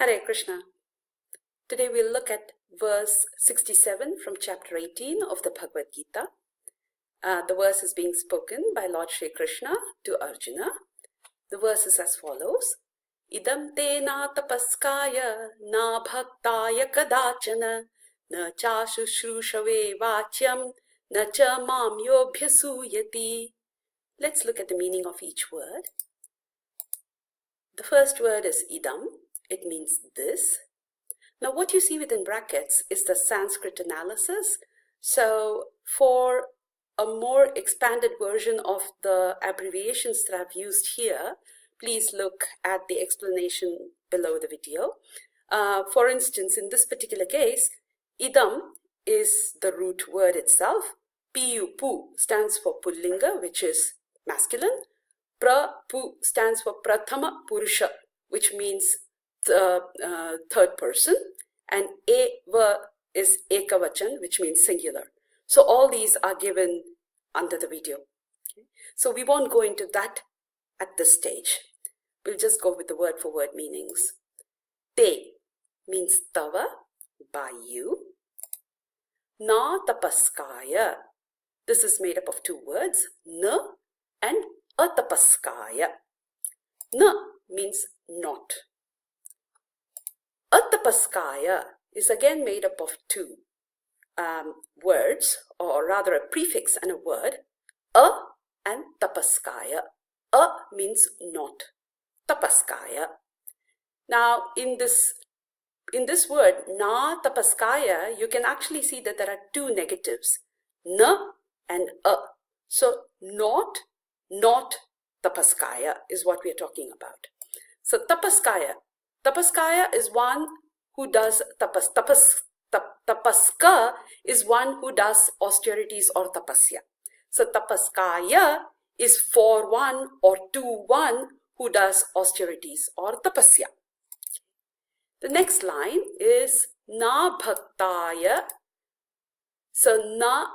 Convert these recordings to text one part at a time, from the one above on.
Hare Krishna. Today we'll look at verse 67 from chapter 18 of the Bhagavad Gita. The verse is being spoken by Lord Shri Krishna to Arjuna. The verse is as follows. Idam te na tapaskaya na bhaktaya kadachana na cha shushrushrave vachyam na cha mam yobhyasuyati. Let's look at the meaning of each word. The first word is idam. It means this. Now what you see within brackets is the Sanskrit analysis. So for a more expanded version of the abbreviations that I've used here, please look at the explanation below the video. For instance, in this particular case, idam is the root word itself. Pu stands for pulliṅga, which is masculine. Pra.pu stands for prathama puruṣaḥ, which means the third person. And e.va is ekavachan, which means singular. So all these are given under the video. Okay. So we won't go into that at this stage. We'll just go with the word for word meanings. Te means tava, by you. Na tapaskaya. This is made up of two words, na and atapaskaya. Na means not. Atapaskaya is again made up of two words, or rather a prefix and a word, a and tapaskaya. A means not, tapaskaya. Now in this word, na tapaskaya, you can actually see that there are two negatives, na and a. So not tapaskaya is what we are talking about. So tapaskaya is one who does tapas. Tapaska is one who does austerities or tapasya. So tapaskaya is for one or to one who does austerities or tapasya. The next line is na bhaktaya. So na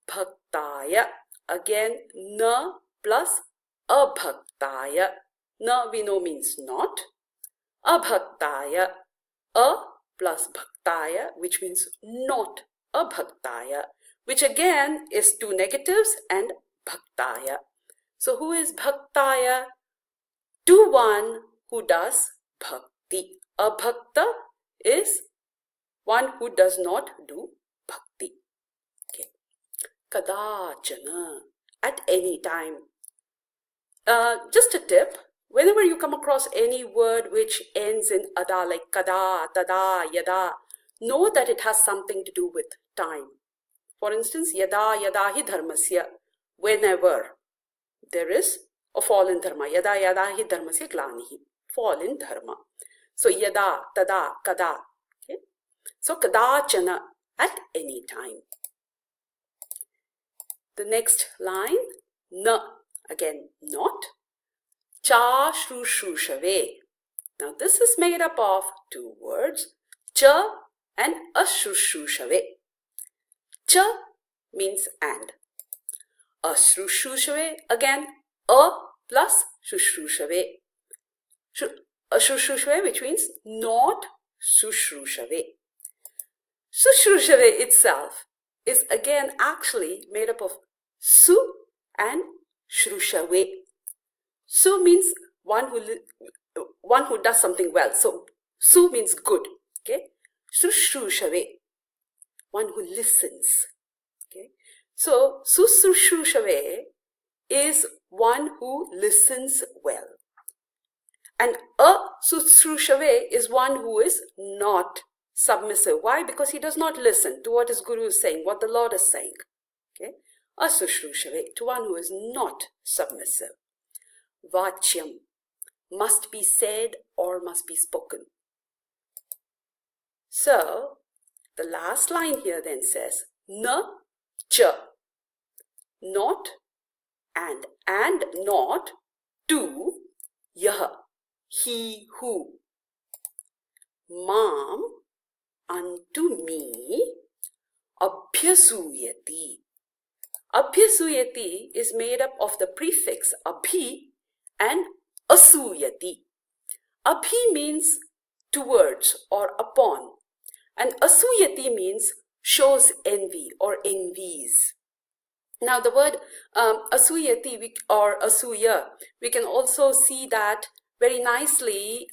bhaktaya. Again, na plus abhaktaya. Na we know means not. Abhaktaya. A plus bhaktaya, which means not abhaktaya, which again is two negatives and bhaktaya. So who is bhaktaya? To one who does bhakti. Abhakta is one who does not do bhakti. Okay. Kadachana, at any time. Just a tip. Whenever you come across any word which ends in ada, like kada, tada, yada, know that it has something to do with time. For instance, yada hi dharmasya, whenever there is a fall in dharma. Yada hi dharmasya glanihi, fall in dharma. So yada, tada, kada. Okay? So kadachana, at any time. The next line, na, again not. Ca.vi. Now this is made up of two words, cha and ashushrushave. Cha means and. Ashushrushave, again a plus shushrushave. Ashushrushave, which means not shushrushave. Shushrushave itself is again actually made up of su and shrushave. Su means one who does something well. So su means good. Okay. Shrushrushave, one who listens. Okay. So shrushrushave is one who listens well. And shrushrushave is one who is not submissive. Why? Because he does not listen to what his guru is saying, what the Lord is saying. Okay. Shrushrushave, to one who is not submissive. Vachyam, must be said or must be spoken. So, the last line here then says, na cha, not and not to yah, he who, mam, unto me, abhyasuyati. Abhyasuyati is made up of the prefix abhi and asuyati. Abhi means towards or upon. And asuyati means shows envy or envies. Now the word asuyati or asuya, we can also see that very nicely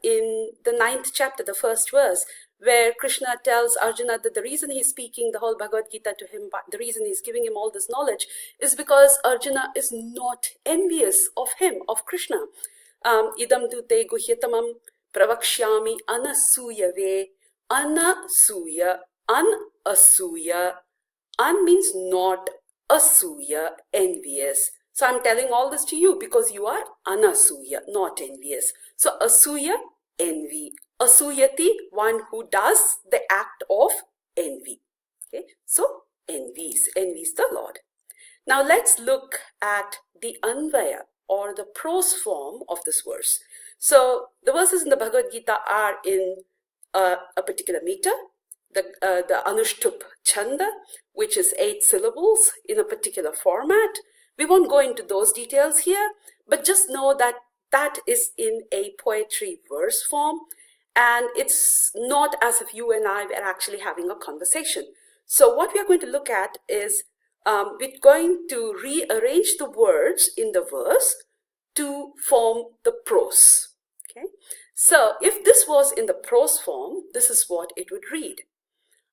in the 9th chapter, the first verse, where Krishna tells Arjuna that the reason he's speaking the whole Bhagavad Gita to him, the reason he's giving him all this knowledge is because Arjuna is not envious of him, of Krishna. Idam dute guhyatamam pravakshyami anasuyave. Anasuya, anasuya. An means not, asuya, envious. So I'm telling all this to you because you are anasuya, not envious. So asuya, envy. Asuyati, one who does the act of envy. Okay, so envies the Lord. Now let's look at the anvaya or the prose form of this verse. So the verses in the Bhagavad Gita are in a particular meter, the anushtup chanda, which is 8 syllables in a particular format. We won't go into those details here, but just know that that is in a poetry verse form, and it's not as if you and I were actually having a conversation. So what we are going to look at is we're going to rearrange the words in the verse to form the prose. Okay? So if this was in the prose form, this is what it would read.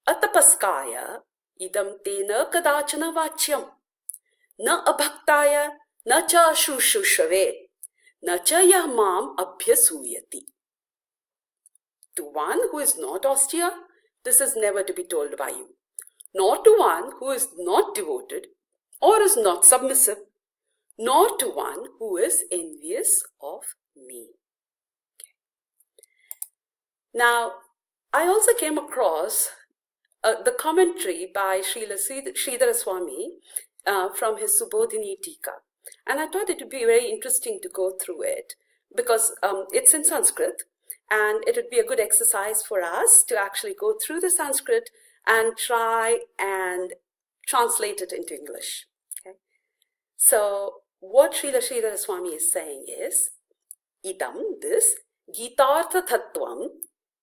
Atapaskaya idam tena kadachana vachyam na abhaktaya na cha shushushave na cha yamam abhyasuyati. To one who is not austere, this is never to be told by you, nor to one who is not devoted or is not submissive, nor to one who is envious of me. Now, I also came across the commentary by Srila Sridhara Swami from his Subodhini Tika. And I thought it would be very interesting to go through it because it's in Sanskrit, and it would be a good exercise for us to actually go through the Sanskrit and try and translate it into English. Okay? So what Srila Sridhara Swami is saying is, idam, this, gitartha tattvam,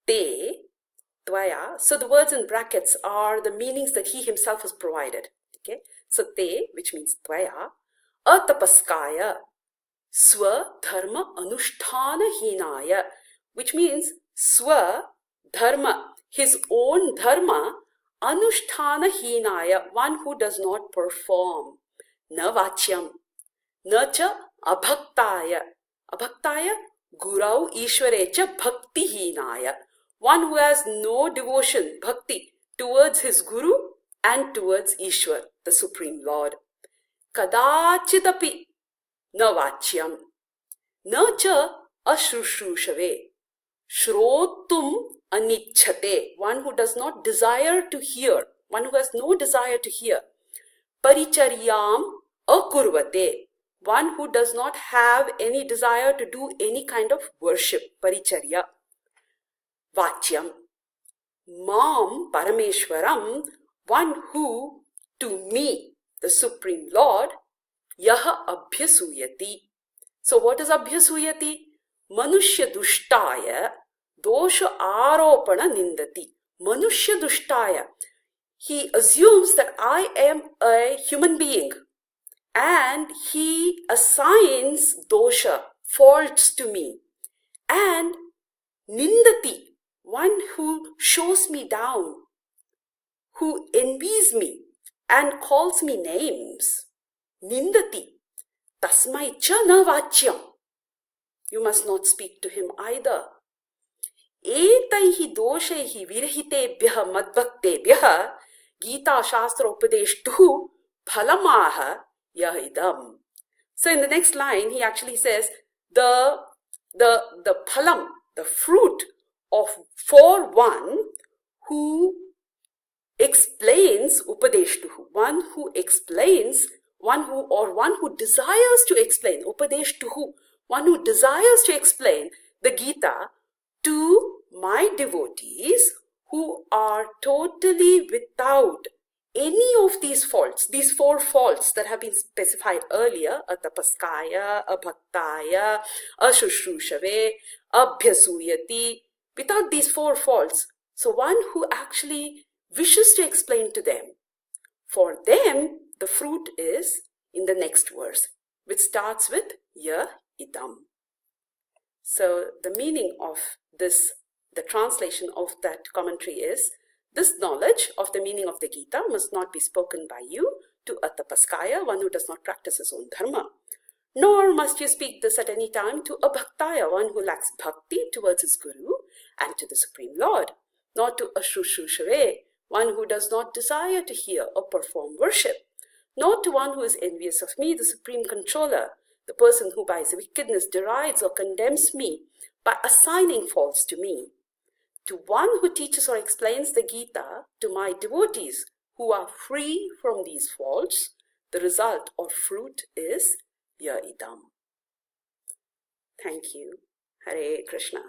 te, dvi.va. So the words in brackets are the meanings that he himself has provided. Okay? So te, which means dvi.va, atapaskaya, swa dharma anusthana hinaya, which means swa dharma, his own dharma, anusthana hinaya, one who does not perform, na vachyam, na cha abhaktaya, abhaktaya, gurau ishwarecha bhakti hinaya, one who has no devotion, bhakti, towards his guru and towards Ishwar, the Supreme Lord. Kadachitapi na vachyam, na cha ashrushrushave, shrotum anichate, one who does not desire to hear, one who has no desire to hear. Paricharyam akurvate, one who does not have any desire to do any kind of worship, paricharya. Vachyam, mam parameshwaram, one who to me, the Supreme Lord, yaha abhyasuyati. So what is abhyasuyati? Manushya dushtaya dosha aropana nindati. Manushya dushtaya. He assumes that I am a human being and he assigns dosha, faults to me. And nindati, one who shows me down, who envies me and calls me names. Nindati, tasmai cha na vachyam. You must not speak to him either. Etaihi doshaihi virahitebhyaha madbhaktebhyaha Gita Shastra Upadeshtuhu phalamaha yahidam. So in the next line, he actually says the phalam, the fruit of for one who explains upadeshtuhu, one who explains, one who desires to explain, upadeshtuhu, one who desires to explain the Gita to my devotees who are totally without any of these faults, these 4 faults that have been specified earlier, atapaskaya, abhaktaya, ashrushrushave, abhyasuyati, without these 4 faults. So one who actually wishes to explain to them, for them, the fruit is in the next verse, which starts with idam. So the meaning of this, the translation of that commentary is, this knowledge of the meaning of the Gita must not be spoken by you to a tapaskaya, one who does not practice his own dharma. Nor must you speak this at any time to a bhaktaya, one who lacks bhakti towards his guru and to the Supreme Lord. Nor to a shushushave, one who does not desire to hear or perform worship. Nor to one who is envious of me, the Supreme Controller, the person who by his wickedness derides or condemns me by assigning faults to me. To one who teaches or explains the Gita to my devotees who are free from these faults, the result or fruit is idam. Thank you. Hare Krishna.